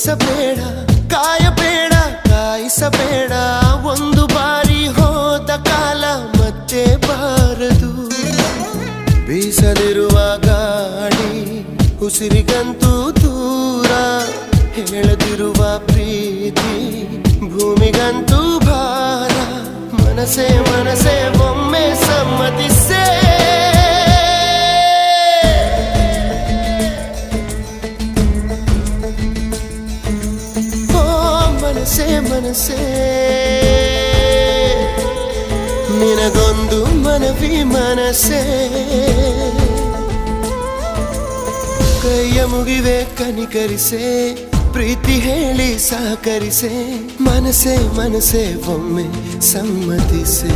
ಬಯಸಬೇಡ ಕಾಯಬೇಡ ಕಾಯಿಸಬೇಡ ಒಂದು ಬಾರಿ ಹೋದ ಕಾಲ ಮತ್ತೆ ಬಾರದು ಬೀಸಲಿರುವ ಗಾಳಿ ಉಸಿರಿಗಂತೂ ದೂರ ಹೇಳದಿರುವ ಪ್ರೀತಿ ಭೂಮಿಗಂತೂ ಭಾರ ಮನಸೇ ಮನಸೇ ಒಮ್ಮೆ ಸಮ್ಮತಿಸೇ ಮನಸೇ ಮನಸೇ ನಿನಗೊಂದು ಮನವಿ ಮನಸೇ ಕೈಯ ಮುಗಿವೆ ಕನಿಕರಿಸೆ ಪ್ರೀತಿ ಹೇಳಿ ಸಹಕರಿಸೆ ಮನಸೇ ಮನಸೇ ಒಮ್ಮೆ ಸಮ್ಮತಿಸೆ